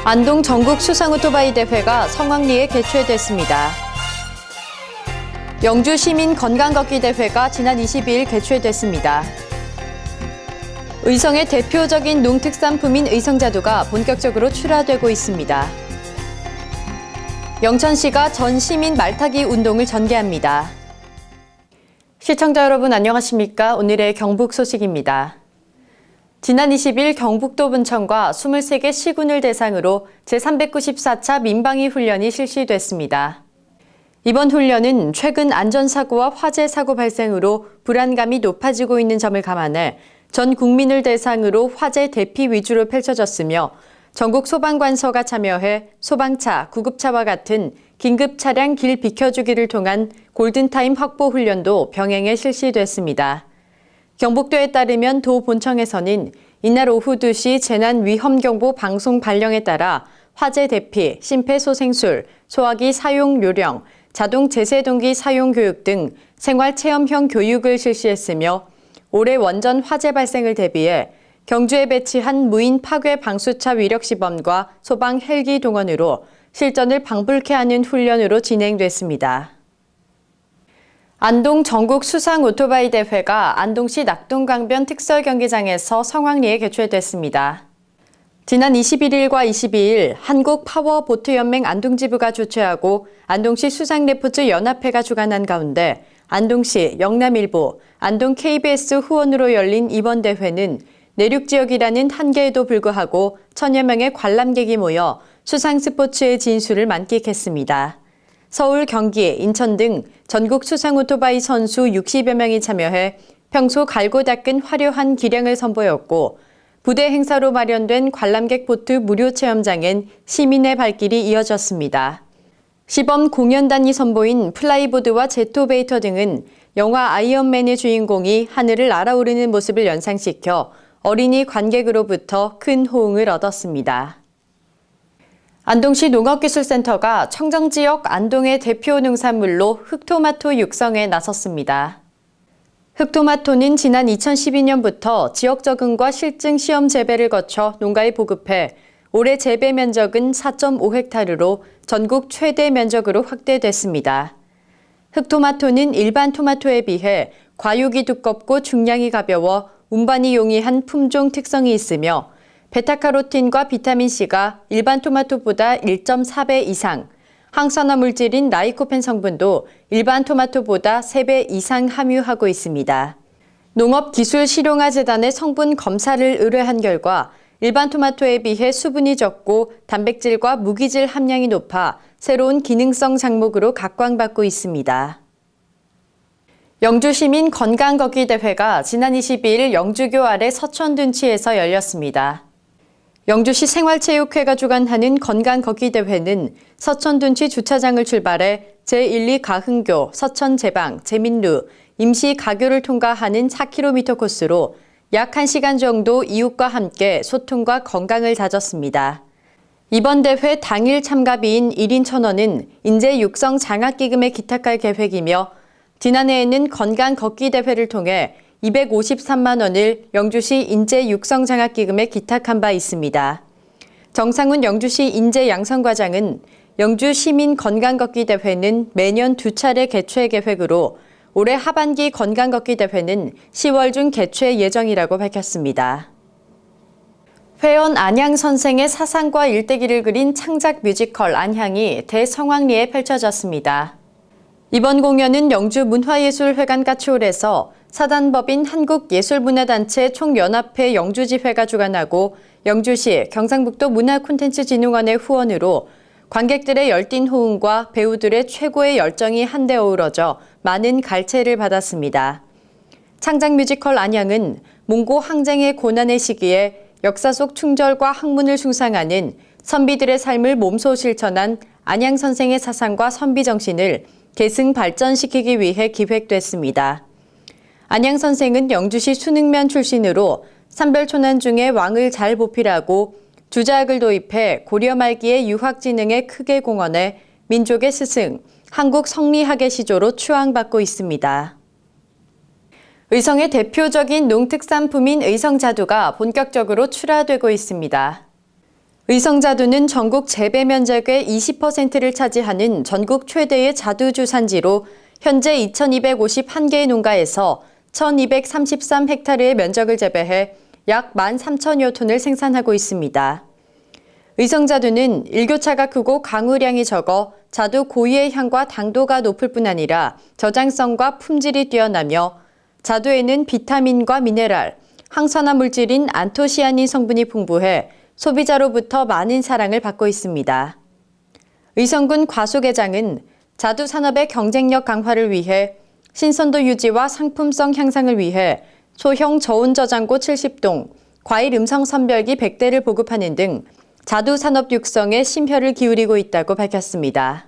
안동 전국 수상 오토바이 대회가 성황리에 개최됐습니다. 영주 시민 건강 걷기 대회가 지난 22일 개최됐습니다. 의성의 대표적인 농특산품인 의성자두가 본격적으로 출하되고 있습니다. 영천시가 전 시민 말타기 운동을 전개합니다. 시청자 여러분 안녕하십니까? 오늘의 경북 소식입니다. 지난 20일 경북도 분청과 23개 시군을 대상으로 제394차 민방위 훈련이 실시됐습니다. 이번 훈련은 최근 안전사고와 화재 사고 발생으로 불안감이 높아지고 있는 점을 감안해 전 국민을 대상으로 화재 대피 위주로 펼쳐졌으며 전국 소방관서가 참여해 소방차, 구급차와 같은 긴급 차량 길 비켜주기를 통한 골든타임 확보 훈련도 병행해 실시됐습니다. 경북도에 따르면 도 본청에서는 이날 오후 2시 재난위험경보 방송 발령에 따라 화재 대피, 심폐소생술, 소화기 사용 요령, 자동 제세동기 사용 교육 등 생활체험형 교육을 실시했으며 올해 원전 화재 발생을 대비해 경주에 배치한 무인 파괴 방수차 위력 시범과 소방 헬기 동원으로 실전을 방불케 하는 훈련으로 진행됐습니다. 안동 전국 수상 오토바이 대회가 안동시 낙동강변 특설경기장에서 성황리에 개최됐습니다. 지난 21일과 22일 한국파워보트연맹 안동지부가 주최하고 안동시 수상레포츠 연합회가 주관한 가운데 안동시, 영남일보, 안동 KBS 후원으로 열린 이번 대회는 내륙 지역이라는 한계에도 불구하고 천여 명의 관람객이 모여 수상 스포츠의 진수를 만끽했습니다. 서울, 경기, 인천 등 전국 수상 오토바이 선수 60여 명이 참여해 평소 갈고 닦은 화려한 기량을 선보였고 부대 행사로 마련된 관람객 보트 무료 체험장엔 시민의 발길이 이어졌습니다. 시범 공연단이 선보인 플라이보드와 제토베이터 등은 영화 아이언맨의 주인공이 하늘을 날아오르는 모습을 연상시켜 어린이 관객으로부터 큰 호응을 얻었습니다. 안동시 농업기술센터가 청정지역 안동의 대표 농산물로 흑토마토 육성에 나섰습니다. 흑토마토는 지난 2012년부터 지역 적응과 실증 시험 재배를 거쳐 농가에 보급해 올해 재배 면적은 4.5헥타르로 전국 최대 면적으로 확대됐습니다. 흑토마토는 일반 토마토에 비해 과육이 두껍고 중량이 가벼워 운반이 용이한 품종 특성이 있으며 베타카로틴과 비타민C가 일반 토마토보다 1.4배 이상, 항산화 물질인 라이코펜 성분도 일반 토마토보다 3배 이상 함유하고 있습니다. 농업기술실용화재단의 성분 검사를 의뢰한 결과 일반 토마토에 비해 수분이 적고 단백질과 무기질 함량이 높아 새로운 기능성 작목으로 각광받고 있습니다. 영주시민 건강걷기 대회가 지난 22일 영주교 아래 서천둔치에서 열렸습니다. 영주시 생활체육회가 주관하는 건강걷기 대회는 서천둔치 주차장을 출발해 제1, 2 가흥교, 서천제방, 제민루, 임시가교를 통과하는 4km 코스로 약 1시간 정도 이웃과 함께 소통과 건강을 다졌습니다. 이번 대회 당일 참가비인 1인 1,000원은 인재 육성 장학기금에 기탁할 계획이며 지난해에는 건강 걷기 대회를 통해 253만 원을 영주시 인재 육성 장학기금에 기탁한 바 있습니다. 정상훈 영주시 인재 양성과장은 영주 시민 건강 걷기 대회는 매년 2차례 개최 계획으로 올해 하반기 건강 걷기 대회는 10월 중 개최 예정이라고 밝혔습니다. 회원 안향 선생의 사상과 일대기를 그린 창작 뮤지컬 안향이 대성황리에 펼쳐졌습니다. 이번 공연은 영주 문화예술회관 까치홀에서 사단법인 한국예술문화단체 총연합회 영주지회가 주관하고 영주시 경상북도 문화콘텐츠진흥원의 후원으로 관객들의 열띤 호응과 배우들의 최고의 열정이 한데 어우러져 많은 갈채를 받았습니다. 창작 뮤지컬 안향은 몽고 항쟁의 고난의 시기에 역사 속 충절과 학문을 숭상하는 선비들의 삶을 몸소 실천한 안향 선생의 사상과 선비 정신을 계승 발전시키기 위해 기획됐습니다. 안향 선생은 영주시 순흥면 출신으로 삼별초난 중에 왕을 잘 보필하고 주자학을 도입해 고려 말기의 유학진흥에 크게 공헌해 민족의 스승, 한국 성리학의 시조로 추앙받고 있습니다. 의성의 대표적인 농특산품인 의성자두가 본격적으로 출하되고 있습니다. 의성자두는 전국 재배 면적의 20%를 차지하는 전국 최대의 자두 주산지로 현재 2,251개의 농가에서 1,233헥타르의 면적을 재배해 약 13,000여 톤을 생산하고 있습니다. 의성자두는 일교차가 크고 강우량이 적어 자두 고유의 향과 당도가 높을 뿐 아니라 저장성과 품질이 뛰어나며 자두에는 비타민과 미네랄, 항산화 물질인 안토시아닌 성분이 풍부해 소비자로부터 많은 사랑을 받고 있습니다. 의성군 과수계장은 자두 산업의 경쟁력 강화를 위해 신선도 유지와 상품성 향상을 위해 소형 저온 저장고 70동, 과일 음성 선별기 100대를 보급하는 등 자두 산업 육성에 심혈을 기울이고 있다고 밝혔습니다.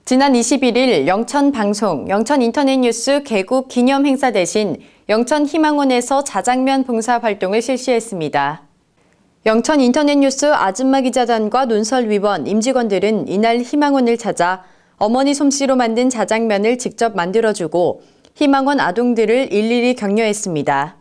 지난 21일 영천방송, 영천인터넷뉴스 개국 기념 행사 대신 영천희망원에서 자장면 봉사 활동을 실시했습니다. 영천인터넷뉴스 아줌마 기자단과 논설위원, 임직원들은 이날 희망원을 찾아 어머니 솜씨로 만든 자장면을 직접 만들어주고 희망원 아동들을 일일이 격려했습니다.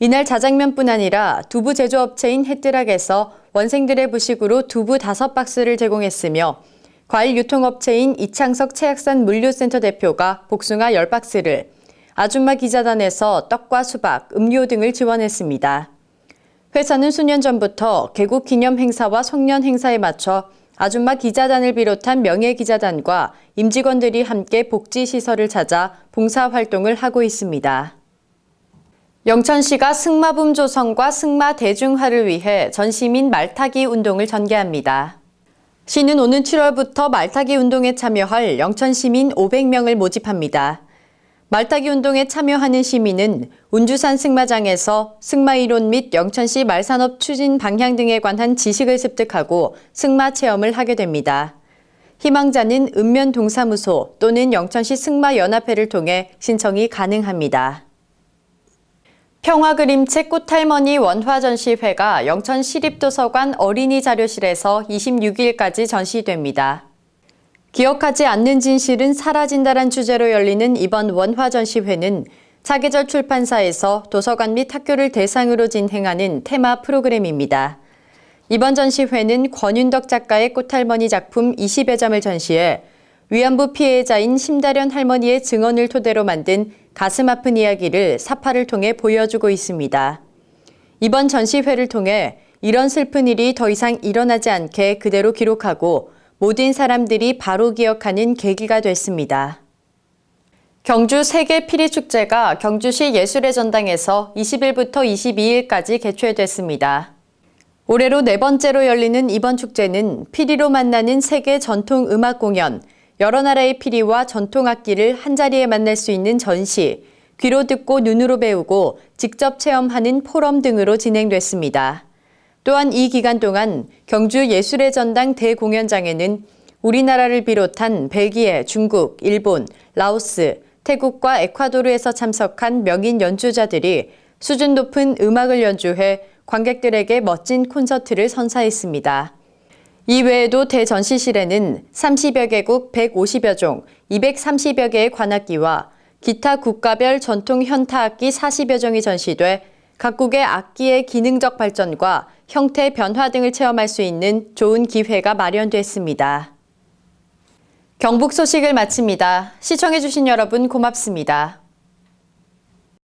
이날 자장면뿐 아니라 두부 제조업체인 햇드락에서 원생들의 부식으로 두부 5박스를 제공했으며 과일 유통업체인 이창석 체약산 물류센터 대표가 복숭아 10박스를, 아줌마 기자단에서 떡과 수박, 음료 등을 지원했습니다. 회사는 수년 전부터 개국 기념 행사와 송년 행사에 맞춰 아줌마 기자단을 비롯한 명예기자단과 임직원들이 함께 복지시설을 찾아 봉사활동을 하고 있습니다. 영천시가 승마붐 조성과 승마 대중화를 위해 전시민 말타기 운동을 전개합니다. 시는 오는 7월부터 말타기 운동에 참여할 영천시민 500명을 모집합니다. 말타기 운동에 참여하는 시민은 운주산 승마장에서 승마 이론 및 영천시 말산업 추진 방향 등에 관한 지식을 습득하고 승마 체험을 하게 됩니다. 희망자는 읍면동사무소 또는 영천시 승마연합회를 통해 신청이 가능합니다. 평화그림책 꽃할머니 원화전시회가 영천시립도서관 어린이자료실에서 26일까지 전시됩니다. 기억하지 않는 진실은 사라진다란 주제로 열리는 이번 원화전시회는 사계절 출판사에서 도서관 및 학교를 대상으로 진행하는 테마 프로그램입니다. 이번 전시회는 권윤덕 작가의 꽃할머니 작품 20여 점을 전시해 위안부 피해자인 심다련 할머니의 증언을 토대로 만든 가슴 아픈 이야기를 사파를 통해 보여주고 있습니다. 이번 전시회를 통해 이런 슬픈 일이 더 이상 일어나지 않게 그대로 기록하고 모든 사람들이 바로 기억하는 계기가 됐습니다. 경주 세계 피리축제가 경주시 예술의 전당에서 20일부터 22일까지 개최됐습니다. 올해로 4번째로 열리는 이번 축제는 피리로 만나는 세계 전통 음악 공연, 여러 나라의 피리와 전통 악기를 한자리에 만날 수 있는 전시, 귀로 듣고 눈으로 배우고 직접 체험하는 포럼 등으로 진행됐습니다. 또한 이 기간 동안 경주 예술의 전당 대공연장에는 우리나라를 비롯한 벨기에, 중국, 일본, 라오스, 태국과 에콰도르에서 참석한 명인 연주자들이 수준 높은 음악을 연주해 관객들에게 멋진 콘서트를 선사했습니다. 이외에도 대전시실에는 30여 개국 150여 종, 230여 개의 관악기와 기타 국가별 전통 현타악기 40여 종이 전시돼 각국의 악기의 기능적 발전과 형태 변화 등을 체험할 수 있는 좋은 기회가 마련됐습니다. 경북 소식을 마칩니다. 시청해주신 여러분 고맙습니다.